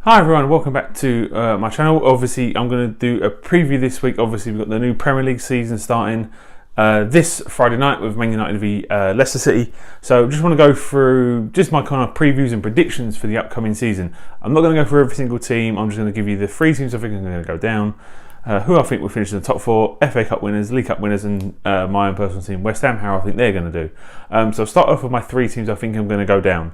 Hi everyone, welcome back to my channel. Obviously, I'm going to do a preview this week. Obviously, we've got the new Premier League season starting this Friday night with Man United v Leicester City. So just want to go through just my kind of previews and predictions for the upcoming season. I'm not going to go through every single team. I'm just going to give you the three teams I think are going to go down, who I think will finish in the top four, FA Cup winners, League Cup winners, and my own personal team, West Ham, how I think they're going to do. So I'll start off with my three teams I think I'm going to go down.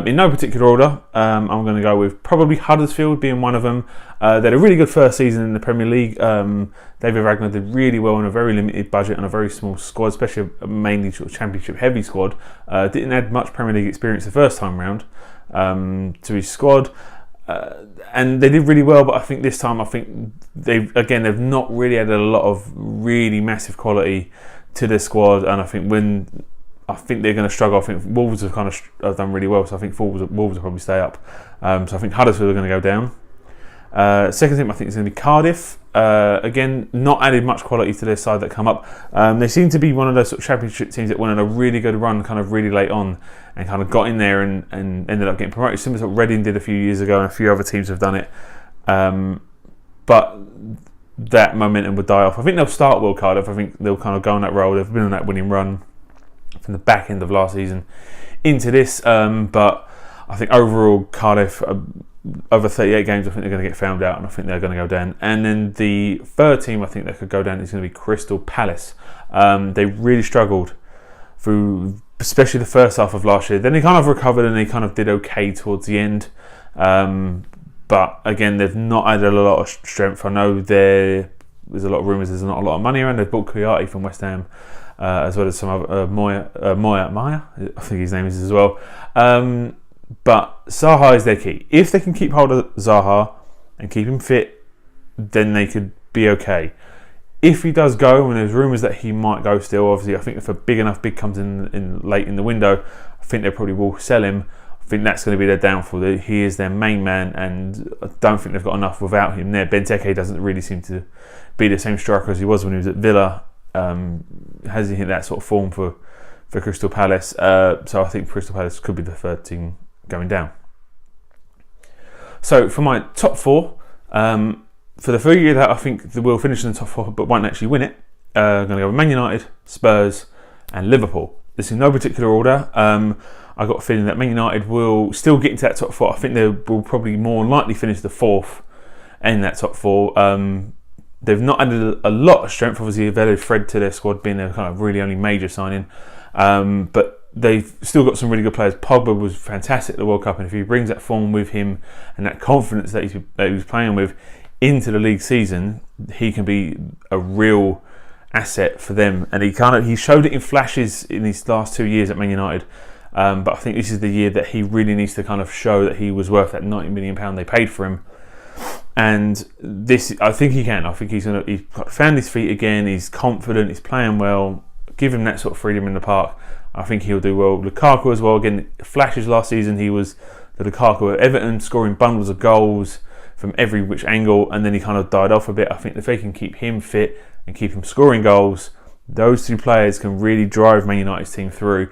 In no particular order, I'm going to go with probably Huddersfield being one of them. They had a really good first season in the Premier League. David Ragnar did really well on a very limited budget and a very small squad, especially a mainly sort of championship heavy squad. Didn't add much Premier League experience the first time round to his squad. And they did really well, but I think this time they've not really added a lot of really massive quality to their squad, and I think they're going to struggle. I think Wolves have have done really well, so I think Wolves will probably stay up. So I think Huddersfield are going to go down. Second team I think is going to be Cardiff. Again, not added much quality to their side that come up. They seem to be one of those sort of championship teams that went on a really good run, kind of really late on, and kind of got in there and ended up getting promoted. Similar to what Reading did a few years ago, and a few other teams have done it. But that momentum would die off. I think they'll start well, Cardiff. I think they'll kind of go on that roll. They've been on that winning run from the back end of last season into this, but I think overall Cardiff, over 38 games, I think they're going to get found out, and I think they're going to go down. And then the third team I think that could go down is going to be Crystal Palace. They really struggled through, especially the first half of last year. Then they kind of recovered and they kind of did okay towards the end. But again, they've not added a lot of strength. I know there's a lot of rumours there's not a lot of money around. They've bought Kouyaté from West Ham, as well as some other Maya, I think his name is as well. But Zaha is their key. If they can keep hold of Zaha and keep him fit, then they could be okay. If he does go, and there's rumours that he might go still, obviously I think if a big enough bid comes in late in the window, I think they probably will sell him. I think that's going to be their downfall. He is their main man, and I don't think they've got enough without him there. Benteke doesn't really seem to be the same striker as he was when he was at Villa. Has he hit that sort of form for Crystal Palace? So I think Crystal Palace could be the third team going down. So for my top four, for the 3 year that I think they will finish in the top four but won't actually win it, I'm going to go with Man United, Spurs and Liverpool. This is in no particular order. I got a feeling that Man United will still get into that top four. I think they will probably more likely finish the fourth in that top four. They've not added a lot of strength. Obviously, they've added Fred to their squad, being their kind of really only major signing. But they've still got some really good players. Pogba was fantastic at the World Cup, and if he brings that form with him and that confidence that he was playing with into the league season, he can be a real asset for them. And he showed it in flashes in these last 2 years at Man United. But I think this is the year that he really needs to kind of show that he was worth that £90 million they paid for him. And this, I think he can. I think he's found his feet again. He's confident. He's playing well. Give him that sort of freedom in the park. I think he'll do well. Lukaku as well. Again, flashes last season. He was the Lukaku at Everton, scoring bundles of goals from every which angle, and then he kind of died off a bit. I think if they can keep him fit and keep him scoring goals, those two players can really drive Man United's team through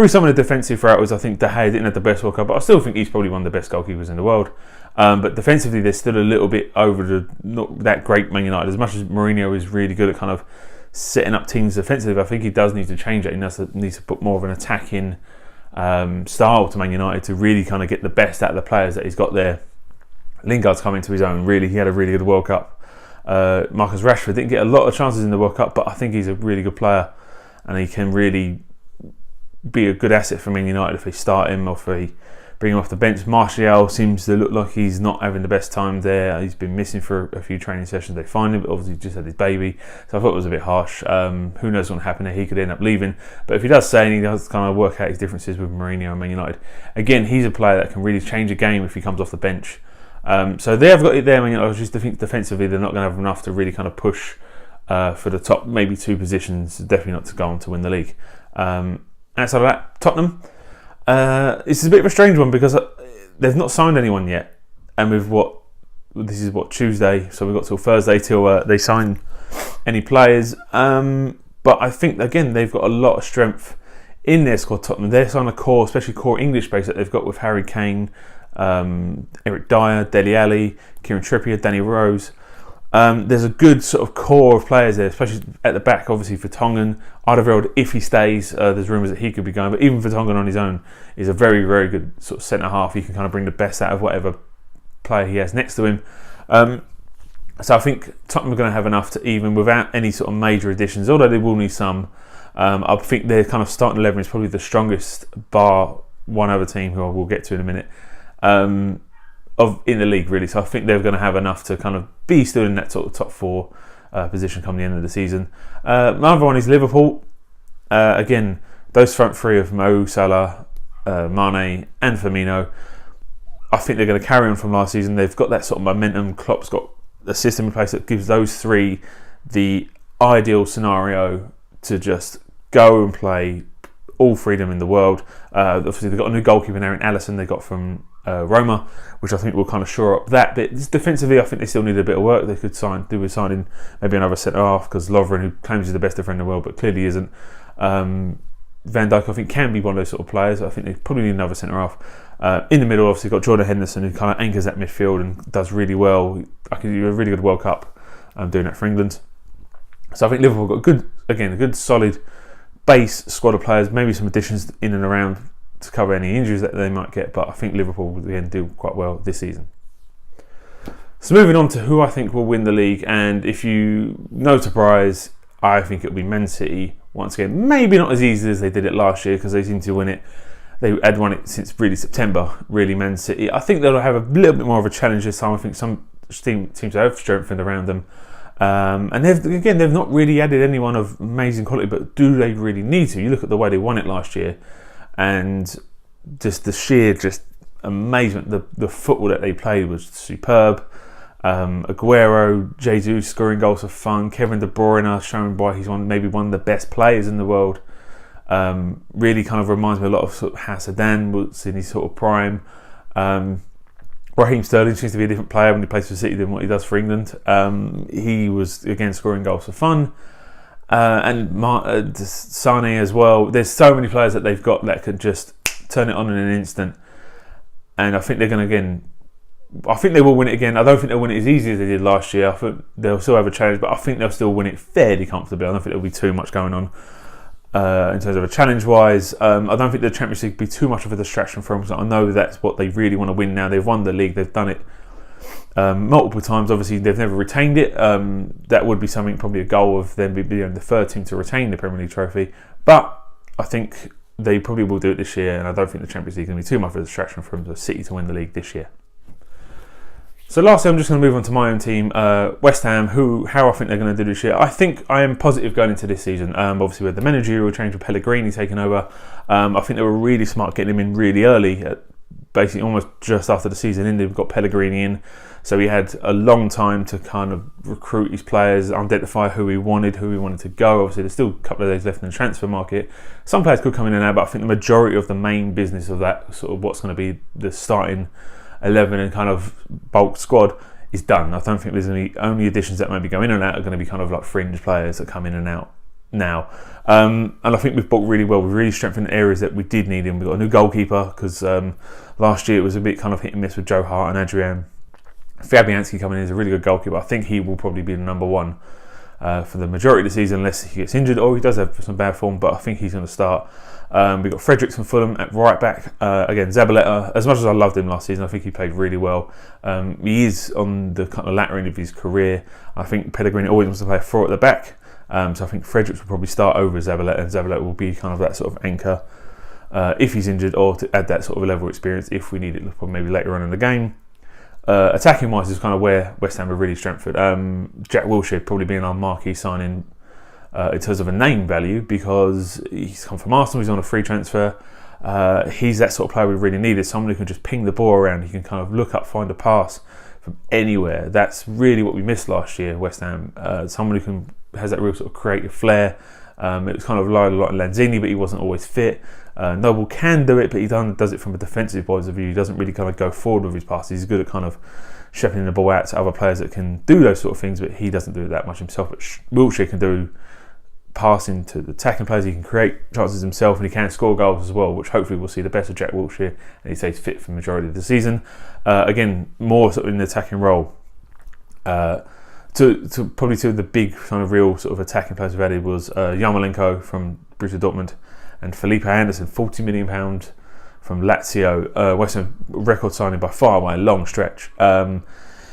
some of the defensive routers. I think De Gea didn't have the best World Cup, but I still think he's probably one of the best goalkeepers in the world. But defensively, they're still a little bit over not that great Man United. As much as Mourinho is really good at kind of setting up teams defensively, I think he does need to change it. He needs to put more of an attacking style to Man United to really kind of get the best out of the players that he's got there. Lingard's coming to his own. Really, he had a really good World Cup. Marcus Rashford didn't get a lot of chances in the World Cup, but I think he's a really good player, and he can really be a good asset for Man United if they start him or if they bring him off the bench. Martial seems to look like he's not having the best time there. He's been missing for a few training sessions. They find him, but obviously he just had his baby, so I thought it was a bit harsh. Who knows what's going to happen there? He could end up leaving, but if he does stay and he does kind of work out his differences with Mourinho and Man United, again, he's a player that can really change a game if he comes off the bench. So they have got it there. Man United, I just think defensively they're not going to have enough to really kind of push for the top maybe two positions. Definitely not to go on to win the league. Outside of that, Tottenham. This is a bit of a strange one because they've not signed anyone yet, and this is Tuesday, so we've got till Thursday till they sign any players. But I think again they've got a lot of strength in their squad, Tottenham, they're on a core, especially core English base that they've got with Harry Kane, Eric Dyer, Dele Alli, Kieran Trippier, Danny Rose. There's a good sort of core of players there, especially at the back, obviously Vertonghen. Alderweireld, if he stays, there's rumours that he could be going, but even Vertonghen on his own is a very, very good sort of centre-half. He can kind of bring the best out of whatever player he has next to him. So I think Tottenham are going to have enough to even without any sort of major additions, although they will need some. I think their kind of starting 11 is probably the strongest, bar one other team who I will get to in a minute, in the league really. So I think they're going to have enough to kind of be still in that sort of top 4 position come the end of the season. My other one is Liverpool. Again, those front 3 of Mo Salah, Mane and Firmino, I think they're going to carry on from last season. They've got that sort of momentum. Klopp's got a system in place that gives those 3 the ideal scenario to just go and play all freedom in the world. Obviously they've got a new goalkeeper now in Alisson they got from Roma, which I think will kind of shore up that bit. Defensively, I think they still need a bit of work. They could do with signing maybe another centre-half, because Lovren, who claims he's the best defender in the world but clearly isn't. Van Dijk, I think, can be one of those sort of players. I think they probably need another centre-half. In the middle, obviously, got Jordan Henderson, who kind of anchors that midfield and does really well. I can do a really good World Cup doing that for England. So I think Liverpool got a good solid base squad of players, maybe some additions in and around to cover any injuries that they might get, but I think Liverpool will again do quite well this season. So moving on to who I think will win the league, and if you no surprise, I think it'll be Man City once again. Maybe not as easy as they did it last year, because they seem to win it. They had won it since really September, really, Man City. I think they'll have a little bit more of a challenge this time. I think some teams have strengthened around them. And they've not really added anyone of amazing quality, but do they really need to? You look at the way they won it last year, and just the sheer amazement, the football that they played was superb. Aguero, Jesus scoring goals for fun. Kevin De Bruyne showing why he's maybe one of the best players in the world. Really kind of reminds me a lot of sort of Hassan was in his sort of prime. Raheem Sterling seems to be a different player when he plays for City than what he does for England. He was again scoring goals for fun. And Sane as well. There's so many players that they've got that could just turn it on in an instant. And I think they're going to I think they will win it again. I don't think they'll win it as easy as they did last year. I think they'll still have a challenge, but I think they'll still win it fairly comfortably. I don't think there'll be too much going on in terms of a challenge-wise. I don't think the Champions League will be too much of a distraction for them, because I know that's what they really want to win now. They've won the league. They've done it multiple times. Obviously, they've never retained it. That would be something, probably a goal of them being the third team to retain the Premier League trophy. But I think they probably will do it this year, and I don't think the Champions League is going to be too much of a distraction for them, the City to win the league this year. So lastly, I'm just going to move on to my own team, West Ham, how I think they're going to do this year. I think I am positive going into this season. Obviously, with the managerial change with Pellegrini taking over, I think they were really smart getting him in really early, basically almost just after the season ended. We've got Pellegrini in, so he had a long time to kind of recruit his players, identify who he wanted to go. Obviously, there's still a couple of days left in the transfer market. Some players could come in and out, but I think the majority of the main business of that, sort of what's going to be the starting 11 and kind of bulk squad, is done. I don't think there's any only additions that maybe go in and out are going to be kind of like fringe players that come in and out now. And I think we've bought really well. We've really strengthened the areas that we did need in. We've got a new goalkeeper, because last year it was a bit kind of hit and miss with Joe Hart and Adrian. Fabianski coming in is a really good goalkeeper. I think he will probably be the number one for the majority of the season, unless he gets injured or he does have some bad form, but I think he's going to start. We've got Fredericks from Fulham at right back. Again, Zabaleta, as much as I loved him last season, I think he played really well. He is on the kind of latter end of his career. I think Pellegrini always wants to play 4 at the back. So I think Fredericks will probably start over Zabaleta, and Zabaleta will be kind of that sort of anchor if he's injured, or to add that sort of level of experience if we need it, maybe later on in the game. Attacking wise is kind of where West Ham are really strengthened. Jack Wilshere probably being our marquee signing in terms of a name value, because he's come from Arsenal, he's on a free transfer. He's that sort of player we really needed, someone who can just ping the ball around, he can kind of look up, find a pass from anywhere. That's really what we missed last year, West Ham. Someone who has that real sort of creative flair. It was kind of relied a lot on Lanzini, but he wasn't always fit. Noble can do it, but he does it from a defensive point of view. He doesn't really kind of go forward with his passes. He's good at kind of shepherding the ball out to other players that can do those sort of things, but he doesn't do it that much himself. But Wilshere can do passing to the attacking players. He can create chances himself, and he can score goals as well, which hopefully we'll see the best of Jack Wilshere, and he stays fit for the majority of the season. Again, more sort of in the attacking role. To probably two of the big kind of real sort of attacking players we've added was Yarmolenko from Borussia Dortmund and Felipe Anderson, £40 million from Lazio. West Ham record signing by far by a long stretch.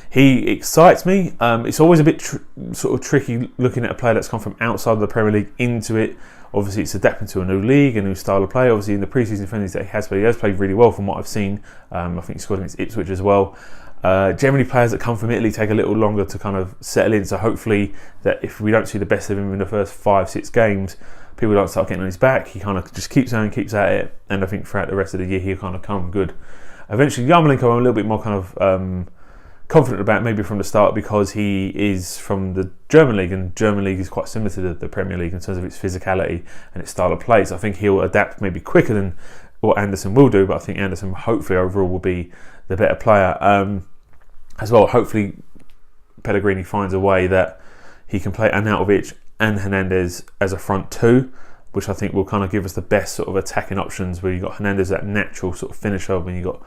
He excites me. It's always a bit sort of tricky looking at a player that's come from outside of the Premier League into it. Obviously, it's adapting to a new league, a new style of play. Obviously, in the pre-season friendlies that he has played really well from what I've seen. I think he scored against Ipswich as well. Generally, players that come from Italy take a little longer to kind of settle in. So hopefully, that if we don't see the best of him in the first 5-6 games, people don't start getting on his back. He kind of just keeps at it, and I think throughout the rest of the year, he'll kind of come good. Eventually, Yarmolenko, I'm a little bit more kind of confident about maybe from the start, because he is from the German league, and German league is quite similar to the Premier League in terms of its physicality and its style of play. So I think he'll adapt maybe quicker than what Anderson will do, but I think Anderson hopefully overall will be the better player. As well, hopefully Pellegrini finds a way that he can play Arnautovic and Hernandez as a front two, which I think will kind of give us the best sort of attacking options, where you've got Hernandez, that natural sort of finisher, when you've got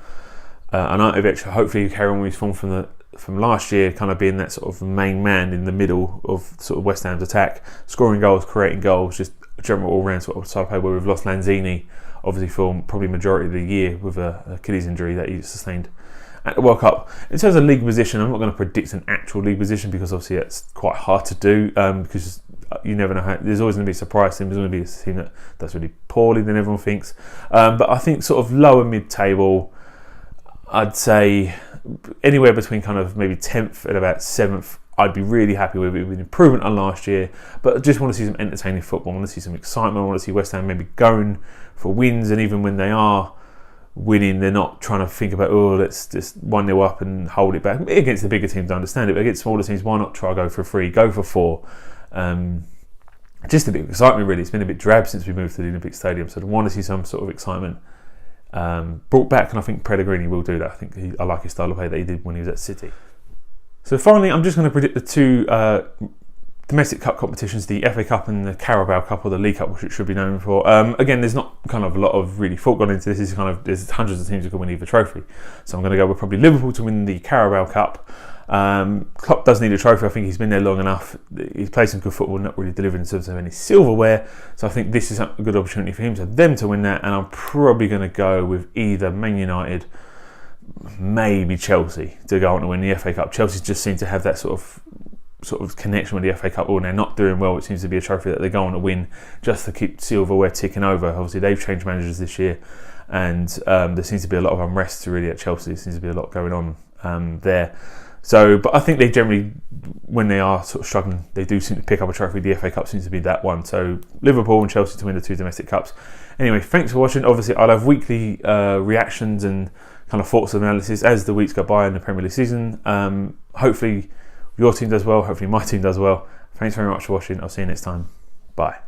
Arnautovic, hopefully you carry on with his form from last year, kind of being that sort of main man in the middle of sort of West Ham's attack, scoring goals, creating goals, just a general all-round sort of side play, where we've lost Lanzini, obviously for probably majority of the year with a Achilles injury that he sustained at the World Cup. In terms of league position, I'm not going to predict an actual league position, because obviously it's quite hard to do, because you never know how. There's always going to be a surprise team. There's going to be a team that does really poorly than everyone thinks. But I think sort of lower mid-table, I'd say anywhere between kind of maybe 10th and about 7th, I'd be really happy with it, with an improvement on last year. But I just want to see some entertaining football. I want to see some excitement. I want to see West Ham maybe going for wins, and even when they are winning, they're not trying to think about, let's just 1-0 up and hold it back. Against the bigger teams, I understand it, but against smaller teams, why not try go for 3, go for 4? Just a bit of excitement, really. It's been a bit drab since we moved to the Olympic Stadium, so I want to see some sort of excitement brought back, and I think Pellegrini will do that. I think I like his style of play that he did when he was at City. So finally, I'm just going to predict the two domestic cup competitions, the FA Cup and the Carabao Cup, or the League Cup, which it should be known for. Again, there's not kind of a lot of really thought gone into this. Is kind of, there's hundreds of teams who can win either trophy. So I'm going to go with probably Liverpool to win the Carabao Cup. Klopp does need a trophy. I think he's been there long enough. He's played some good football, not really delivering in terms of any silverware. So I think this is a good opportunity for him, so them to win that. And I'm probably going to go with either Man United, maybe Chelsea, to go on to win the FA Cup. Chelsea just seem to have that sort of connection with the FA Cup. When they're not doing well, it seems to be a trophy that they go on to win just to keep silverware ticking over. Obviously, they've changed managers this year, and there seems to be a lot of unrest really at Chelsea. There seems to be a lot going on there. So, but I think they generally, when they are sort of struggling, they do seem to pick up a trophy. The FA Cup seems to be that one. So Liverpool and Chelsea to win the two domestic cups. Anyway, thanks for watching. Obviously, I'll have weekly reactions and kind of thoughts and analysis as the weeks go by in the Premier League season. Hopefully your team does well. Hopefully my team does well. Thanks very much for watching. I'll see you next time. Bye.